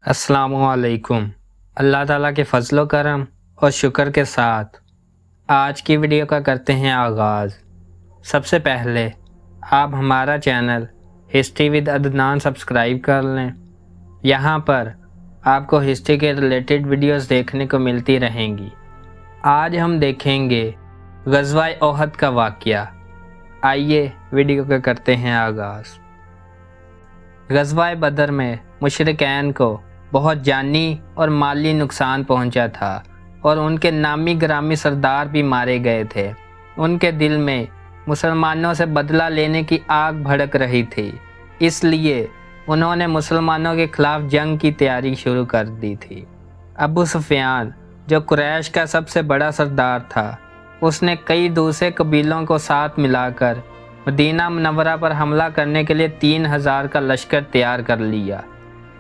السلام علیکم۔ اللہ تعالیٰ کے فضل و کرم اور شکر کے ساتھ آج کی ویڈیو کا کرتے ہیں آغاز۔ سب سے پہلے آپ ہمارا channel history with Adnan subscribe کر لیں۔ یہاں پر آپ کو ہسٹری کے ریلیٹڈ ویڈیوز دیکھنے کو ملتی رہیں گی۔ آج ہم دیکھیں گے غزوہ احد کا واقعہ۔ آئیے ویڈیو کا کرتے ہیں آغاز۔ غزوہ بدر میں مشرکین کو بہت جانی اور مالی نقصان پہنچا تھا اور ان کے نامی گرامی سردار بھی مارے گئے تھے۔ ان کے دل میں مسلمانوں سے بدلہ لینے کی آگ بھڑک رہی تھی، اس لیے انہوں نے مسلمانوں کے خلاف جنگ کی تیاری شروع کر دی تھی۔ ابو سفیان جو قریش کا سب سے بڑا سردار تھا، اس نے کئی دوسرے قبیلوں کو ساتھ ملا کر مدینہ منورہ پر حملہ کرنے کے لیے 3000 کا لشکر تیار کر لیا۔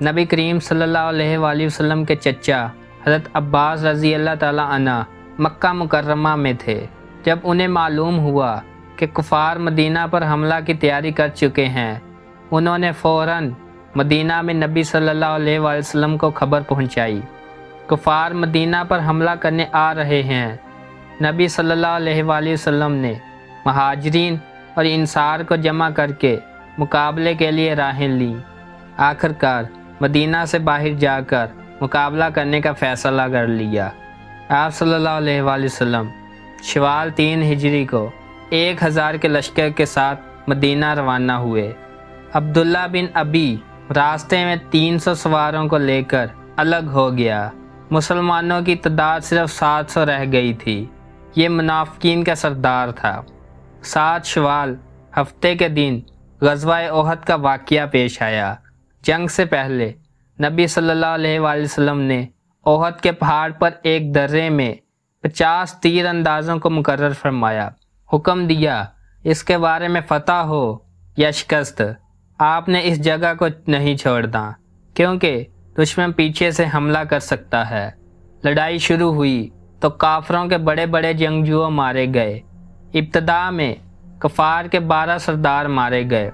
نبی کریم صلی اللہ علیہ وآلہ وسلم کے چچا حضرت عباس رضی اللہ تعالیٰ عنہ مکہ مکرمہ میں تھے۔ جب انہیں معلوم ہوا کہ کفار مدینہ پر حملہ کی تیاری کر چکے ہیں، انہوں نے فوراً مدینہ میں نبی صلی اللہ علیہ وآلہ وسلم کو خبر پہنچائی۔ کفار مدینہ پر حملہ کرنے آ رہے ہیں۔ نبی صلی اللہ علیہ وآلہ وسلم نے مہاجرین اور انصار کو جمع کر کے مقابلے کے لیے راہیں لیں۔ آخرکار مدینہ سے باہر جا کر مقابلہ کرنے کا فیصلہ کر لیا۔ آپ صلی اللہ علیہ وآلہ وسلم شوال 3 ہجری کو 1000 کے لشکر کے ساتھ مدینہ روانہ ہوئے۔ عبداللہ بن ابی راستے میں 300 سواروں کو لے کر الگ ہو گیا۔ مسلمانوں کی تعداد صرف 700 رہ گئی تھی۔ یہ منافقین کا سردار تھا۔ 7 شوال ہفتے کے دن غزوہ احد کا واقعہ پیش آیا۔ جنگ سے پہلے نبی صلی اللہ علیہ وآلہ وسلم نے احد کے پہاڑ پر ایک درے میں 50 تیر اندازوں کو مقرر فرمایا۔ حکم دیا، اس کے بارے میں فتح ہو یا شکست، آپ نے اس جگہ کو نہیں چھوڑنا، کیونکہ دشمن پیچھے سے حملہ کر سکتا ہے۔ لڑائی شروع ہوئی تو کافروں کے بڑے بڑے جنگجو مارے گئے۔ ابتدا میں کفار کے 12 سردار مارے گئے۔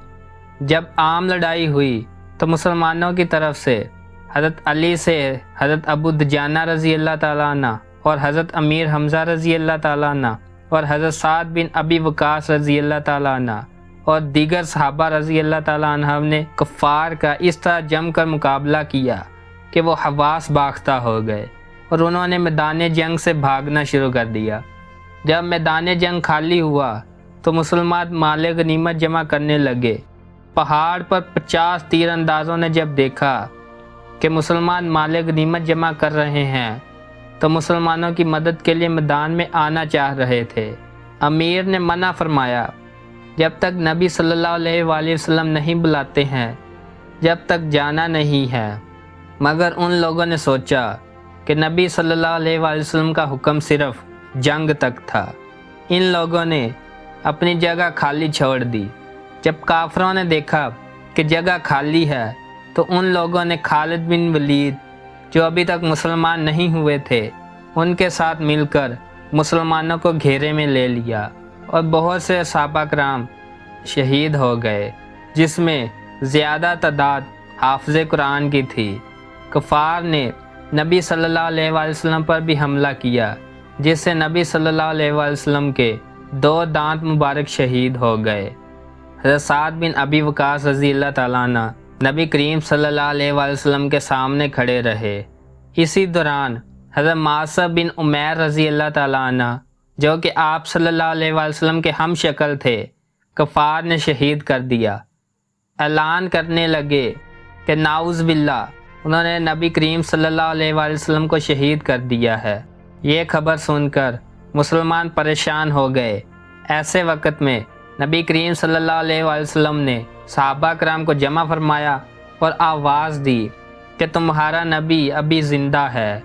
جب عام لڑائی ہوئی تو مسلمانوں کی طرف سے حضرت علی سے حضرت ابو دجانہ رضی اللہ تعالیٰ عنہ اور حضرت امیر حمزہ رضی اللہ تعالیٰ عنہ اور حضرت سعد بن ابی وقاص رضی اللہ تعالیٰ عنہ اور دیگر صحابہ رضی اللہ تعالیٰ عنہ نے کفار کا اس طرح جم کر مقابلہ کیا کہ وہ حواس باختہ ہو گئے اور انہوں نے میدان جنگ سے بھاگنا شروع کر دیا۔ جب میدان جنگ خالی ہوا تو مسلمان مال غنیمت جمع کرنے لگے۔ پہاڑ پر 50 تیر اندازوں نے جب دیکھا کہ مسلمان مال غنیمت جمع کر رہے ہیں تو مسلمانوں کی مدد کے لیے میدان میں آنا چاہ رہے تھے۔ امیر نے منع فرمایا، جب تک نبی صلی اللہ علیہ وآلہ وسلم نہیں بلاتے ہیں جب تک جانا نہیں ہے۔ مگر ان لوگوں نے سوچا کہ نبی صلی اللہ علیہ وآلہ وسلم کا حکم صرف جنگ تک تھا۔ ان لوگوں نے اپنی جگہ خالی چھوڑ دی۔ جب کافروں نے دیکھا کہ جگہ خالی ہے تو ان لوگوں نے خالد بن ولید جو ابھی تک مسلمان نہیں ہوئے تھے ان کے ساتھ مل کر مسلمانوں کو گھیرے میں لے لیا اور بہت سے صحابہ کرام شہید ہو گئے، جس میں زیادہ تعداد حافظ قرآن کی تھی۔ کفار نے نبی صلی اللہ علیہ وآلہ وسلم پر بھی حملہ کیا، جس سے نبی صلی اللہ علیہ وآلہ وسلم کے 2 دانت مبارک شہید ہو گئے۔ حضرت سعد بن ابی وقاص رضی اللہ تعالیٰ عنہ نبی کریم صلی اللہ علیہ وآلہ وسلم کے سامنے کھڑے رہے۔ اسی دوران حضرت معصب بن عمیر رضی اللہ تعالیٰ عنہ جو کہ آپ صلی اللہ علیہ وآلہ وسلم کے ہم شکل تھے، کفار نے شہید کر دیا۔ اعلان کرنے لگے کہ نعوذ باللہ، انہوں نے نبی کریم صلی اللہ علیہ وآلہ وسلم کو شہید کر دیا ہے۔ یہ خبر سن کر مسلمان پریشان ہو گئے۔ ایسے وقت میں نبی کریم صلی اللہ علیہ وآلہ وسلم نے صحابہ کرام کو جمع فرمایا اور آواز دی کہ تمہارا نبی ابھی زندہ ہے۔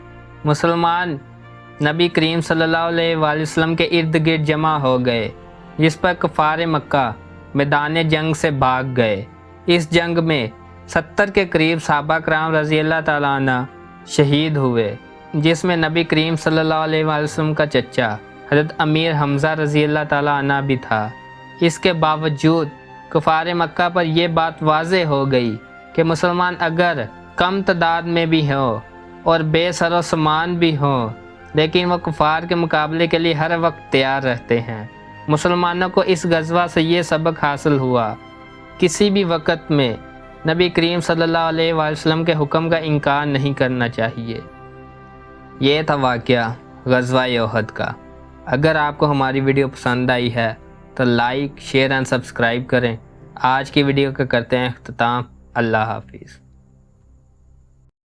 مسلمان نبی کریم صلی اللہ علیہ وآلہ وسلم کے ارد گرد جمع ہو گئے، جس پر کفار مکہ میدان جنگ سے بھاگ گئے۔ اس جنگ میں 70 کے قریب صحابہ کرام رضی اللہ تعالیٰ عنہ شہید ہوئے، جس میں نبی کریم صلی اللہ علیہ وآلہ وسلم کا چچا حضرت امیر حمزہ رضی اللہ تعالیٰ عنہ بھی تھا۔ اس کے باوجود کفار مکہ پر یہ بات واضح ہو گئی کہ مسلمان اگر کم تعداد میں بھی ہو اور بے سر و سامان بھی ہوں، لیکن وہ کفار کے مقابلے کے لیے ہر وقت تیار رہتے ہیں۔ مسلمانوں کو اس غزوہ سے یہ سبق حاصل ہوا، کسی بھی وقت میں نبی کریم صلی اللہ علیہ وآلہ وسلم کے حکم کا انکار نہیں کرنا چاہیے۔ یہ تھا واقعہ غزوہ احد کا۔ اگر آپ کو ہماری ویڈیو پسند آئی ہے تو لائک، شیئر اینڈ سبسکرائب کریں۔ آج کی ویڈیو کا کرتے ہیں اختتام۔ اللہ حافظ۔